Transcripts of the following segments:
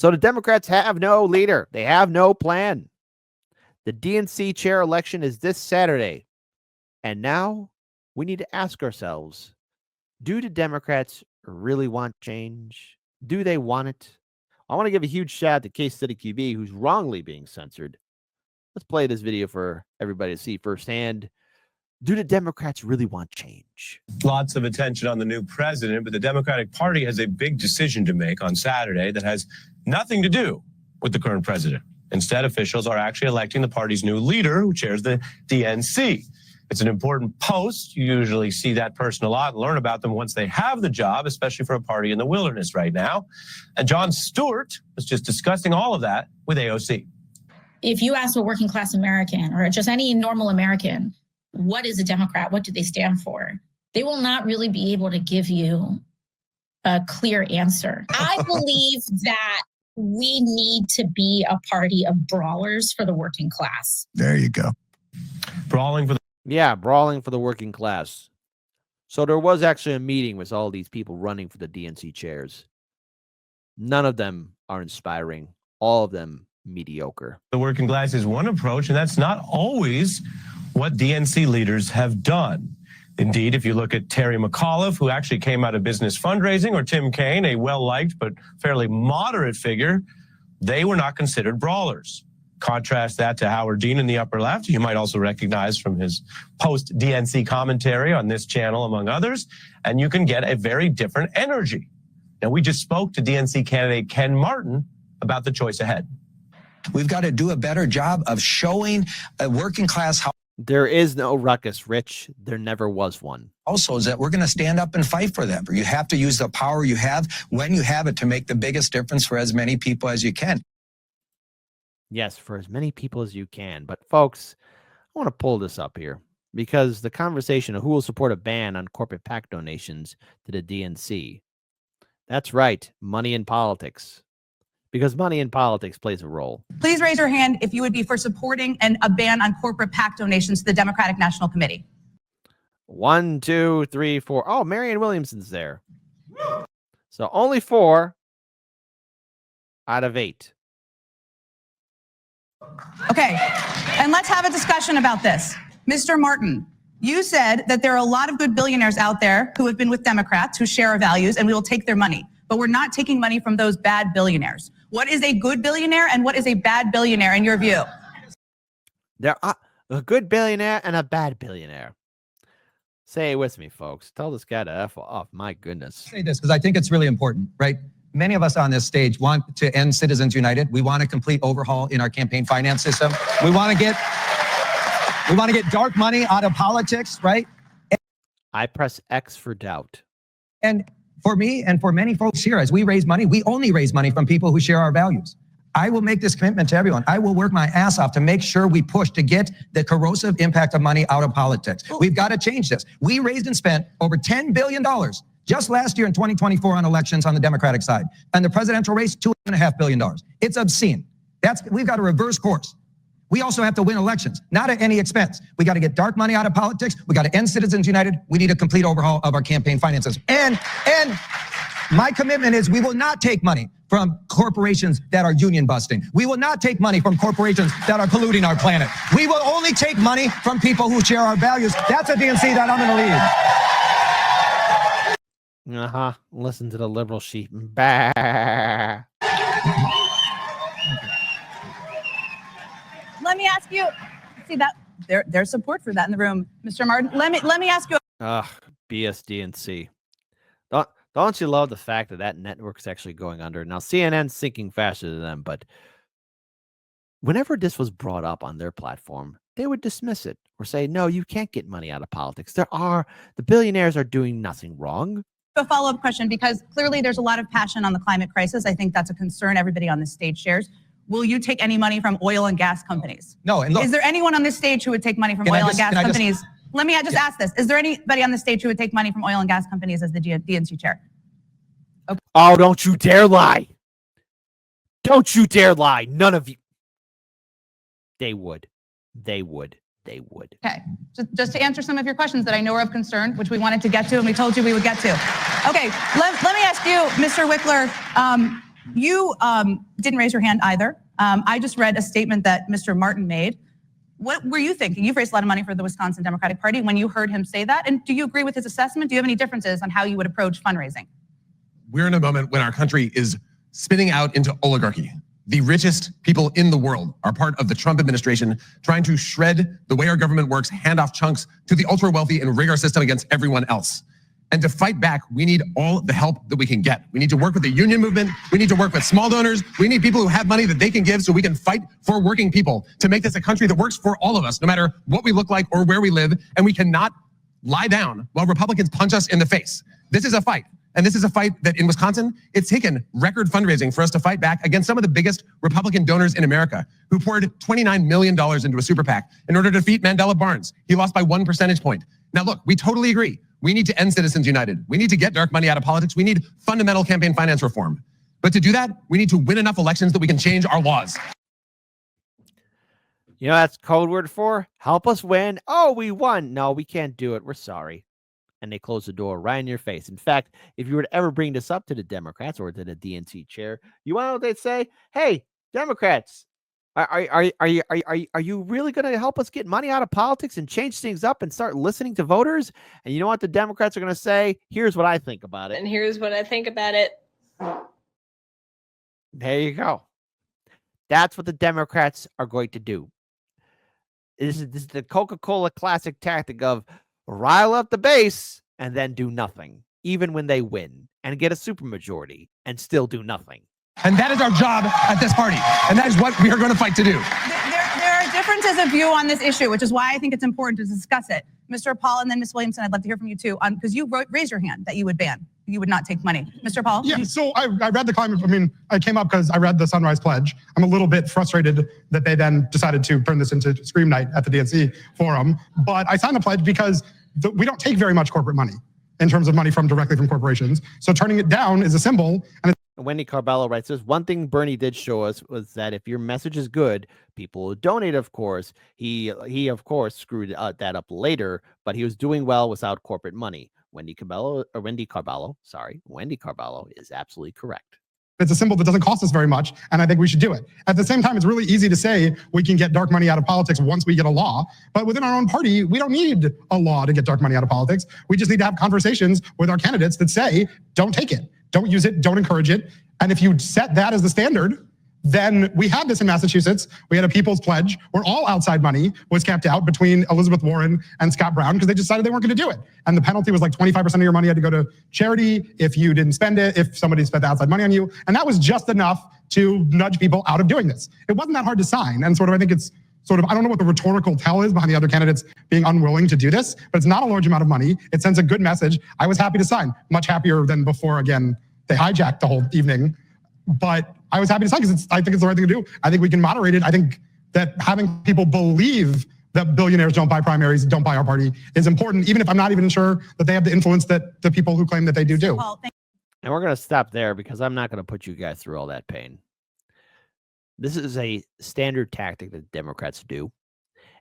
So the Democrats have no leader. They have no plan. The DNC chair election is this Saturday. And now we need to ask ourselves, do the Democrats really want change? Do they want it? I want to give a huge shout out to Case Study QB, who's wrongly being censored. Let's play this video for everybody to see firsthand. Do the Democrats really want change? Lots of attention on the new president, but the Democratic Party has a big decision to make on Saturday that has nothing to do with the current president. Instead, officials are actually electing the party's new leader, who chairs the DNC. It's an important post. You usually see that person a lot and learn about them once they have the job, especially for a party in the wilderness right now. And Jon Stewart was just discussing all of that with AOC. If you ask a working class American or just any normal American, what is a Democrat? What do they stand for? They will not really be able to give you a clear answer. I believe that we need to be a party of brawlers for the working class. There you go. Brawling for the brawling for the working class. So there was actually a meeting with all these people running for the DNC chairs. None of them are inspiring. All of them mediocre. The working class is one approach, and that's not always what DNC leaders have done. Indeed, if you look at Terry McAuliffe, who actually came out of business fundraising, or Tim Kaine, a well-liked but fairly moderate figure, they were not considered brawlers. Contrast that to Howard Dean in the upper left, you might also recognize from his post-DNC commentary on this channel, among others, and you can get a very different energy. Now, we just spoke to DNC candidate Ken Martin about the choice ahead. We've got to do a better job of showing a working class There is no ruckus, Rich. There never was one. households that we're going to stand up and fight for them. You have to use the power you have when you have it to make the biggest difference for as many people as you can. Yes, for as many people as you can. But folks, I want to pull this up here because the conversation of who will support a ban on corporate PAC donations to the DNC. That's right. Money in politics. Because money in politics plays a role. Please raise your hand if you would be for supporting a ban on corporate PAC donations to the Democratic National Committee. 1, 2, 3, 4. Oh, Marianne Williamson's there. So only 4 out of 8. Okay, and let's have a discussion about this. Mr. Martin, you said that there are a lot of good billionaires out there who have been with Democrats who share our values, and we will take their money. But we're not taking money from those bad billionaires. What is a good billionaire and what is a bad billionaire in your view? There are a good billionaire and a bad billionaire. Say it with me, folks. Tell this guy to F off. My goodness. Say this because I think it's really important, right? Many of us on this stage want to end Citizens United. We want a complete overhaul in our campaign finance system. We want to get dark money out of politics, right? I press X for doubt. And for me and for many folks here, as we raise money, we only raise money from people who share our values. I will make this commitment to everyone. I will work my ass off to make sure we push to get the corrosive impact of money out of politics. We've got to change this. We raised and spent over $10 billion just last year in 2024 on elections on the Democratic side. And the presidential race, $2.5 billion. It's obscene. We've got to reverse course. We also have to win elections, not at any expense. We got to get dark money out of politics. We got to end Citizens United. We need a complete overhaul of our campaign finances. And my commitment is we will not take money from corporations that are union busting. We will not take money from corporations that are polluting our planet. We will only take money from people who share our values. That's a DNC that I'm going to lead. Listen to the liberal sheep. Bah. Let me ask you, see that there's support for that in the room, Mr. Martin. Let me ask you. BSDNC. Don't you love the fact that that network's actually going under? Now, CNN's sinking faster than them, but whenever this was brought up on their platform, they would dismiss it or say, no, you can't get money out of politics. The billionaires are doing nothing wrong. A follow-up question, because clearly there's a lot of passion on the climate crisis. I think that's a concern everybody on this stage shares. Will you take any money from oil and gas companies? No. And look, is there anyone on this stage who would take money from oil and gas companies? Let me just ask this. Is there anybody on the stage who would take money from oil and gas companies as the DNC chair? Okay. Oh, don't you dare lie. Don't you dare lie. None of you. They would. Okay, just to answer some of your questions that I know are of concern, which we wanted to get to and we told you we would get to. Okay, let me ask you, Mr. Wickler, You didn't raise your hand either. I just read a statement that Mr. Martin made. What were you thinking? You've raised a lot of money for the Wisconsin Democratic Party when you heard him say that. And do you agree with his assessment? Do you have any differences on how you would approach fundraising? We're in a moment when our country is spinning out into oligarchy. The richest people in the world are part of the Trump administration, trying to shred the way our government works, hand off chunks to the ultra wealthy, and rig our system against everyone else. And to fight back, we need all the help that we can get. We need to work with the union movement. We need to work with small donors. We need people who have money that they can give so we can fight for working people to make this a country that works for all of us, no matter what we look like or where we live. And we cannot lie down while Republicans punch us in the face. This is a fight. And this is a fight that in Wisconsin, it's taken record fundraising for us to fight back against some of the biggest Republican donors in America, who poured $29 million into a super PAC in order to defeat Mandela Barnes. He lost by 1 percentage point. Now look, we totally agree. We need to end Citizens United. We need to get dark money out of politics. We need fundamental campaign finance reform. But to do that, we need to win enough elections that we can change our laws. You know, that's code word for help us win. Oh, we won. No, we can't do it. We're sorry. And they close the door right in your face. In fact, if you were to ever bring this up to the Democrats or to the DNC chair, you want to know what they'd say? Hey, Democrats, are you really going to help us get money out of politics and change things up and start listening to voters? And you know what the Democrats are going to say? Here's what I think about it. And here's what I think about it. There you go. That's what the Democrats are going to do. This is the Coca-Cola classic tactic of rile up the base and then do nothing, even when they win and get a supermajority and still do nothing. And that is our job at this party. And that is what we are going to fight to do. There are differences of view on this issue, which is why I think it's important to discuss it. Mr. Paul and then Ms. Williamson, I'd love to hear from you too, because you raised your hand that you would ban. You would not take money. Mr. Paul? Yeah, so I read the climate, I came up because I read the Sunrise Pledge. I'm a little bit frustrated that they then decided to turn this into Scream Night at the DNC forum. But I signed the pledge because we don't take very much corporate money in terms of money directly from corporations. So turning it down is a symbol. And Wendy Carballo writes this: one thing Bernie did show us was that if your message is good, people will donate, of course. He of course screwed that up later, but he was doing well without corporate money. Wendy Carballo is absolutely correct. It's a symbol that doesn't cost us very much, and I think we should do it. At the same time, it's really easy to say we can get dark money out of politics once we get a law, but within our own party, we don't need a law to get dark money out of politics. We just need to have conversations with our candidates that say, don't take it, don't use it, don't encourage it. And if you set that as the standard, then we had this in Massachusetts. We had a people's pledge where all outside money was kept out between Elizabeth Warren and Scott Brown because they decided they weren't going to do it. And the penalty was like 25% of your money had to go to charity if you didn't spend it, if somebody spent the outside money on you. And that was just enough to nudge people out of doing this. It wasn't that hard to sign. And I think it's I don't know what the rhetorical tell is behind the other candidates being unwilling to do this, but it's not a large amount of money. It sends a good message. I was happy to sign, much happier than before. Again, they hijacked the whole evening. But I was happy to sign because I think it's the right thing to do. I think we can moderate it. I think that having people believe that billionaires don't buy primaries, don't buy our party is important, even if I'm not even sure that they have the influence that the people who claim that they do. And we're going to stop there because I'm not going to put you guys through all that pain. This is a standard tactic that Democrats do,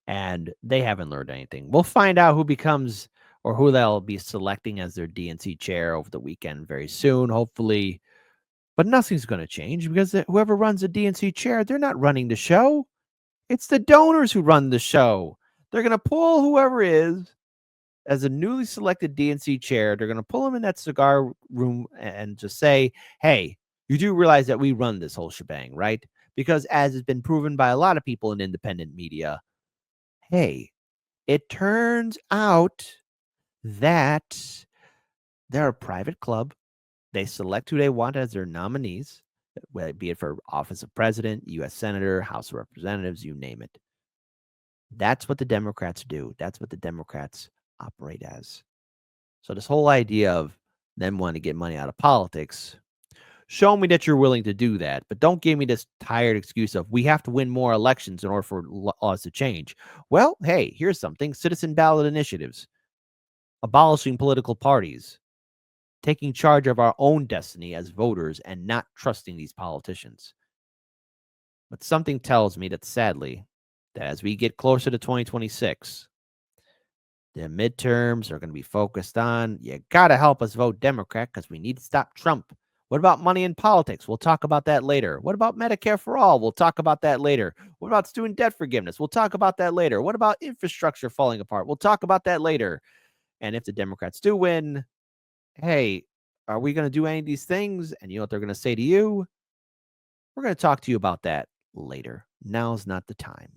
and they haven't learned anything. We'll find out who becomes or who they'll be selecting as their DNC chair over the weekend very soon, hopefully. But nothing's going to change because whoever runs the DNC chair, they're not running the show. It's the donors who run the show. They're going to pull whoever is as a newly selected DNC chair. They're going to pull him in that cigar room and just say, hey, you do realize that we run this whole shebang, right? Because as has been proven by a lot of people in independent media, hey, it turns out that they're a private club. They select who they want as their nominees, be it for office of president, U.S. senator, House of Representatives, you name it. That's what the Democrats do. That's what the Democrats operate as. So this whole idea of them wanting to get money out of politics, show me that you're willing to do that, but don't give me this tired excuse of we have to win more elections in order for laws to change. Well, hey, here's something. Citizen ballot initiatives, abolishing political parties, taking charge of our own destiny as voters and not trusting these politicians. But something tells me that sadly, that as we get closer to 2026, the midterms are going to be focused on, you got to help us vote Democrat because we need to stop Trump. What about money in politics? We'll talk about that later. What about Medicare for all? We'll talk about that later. What about student debt forgiveness? We'll talk about that later. What about infrastructure falling apart? We'll talk about that later. And if the Democrats do win, hey, are we going to do any of these things? And you know what they're going to say to you? We're going to talk to you about that later. Now's not the time.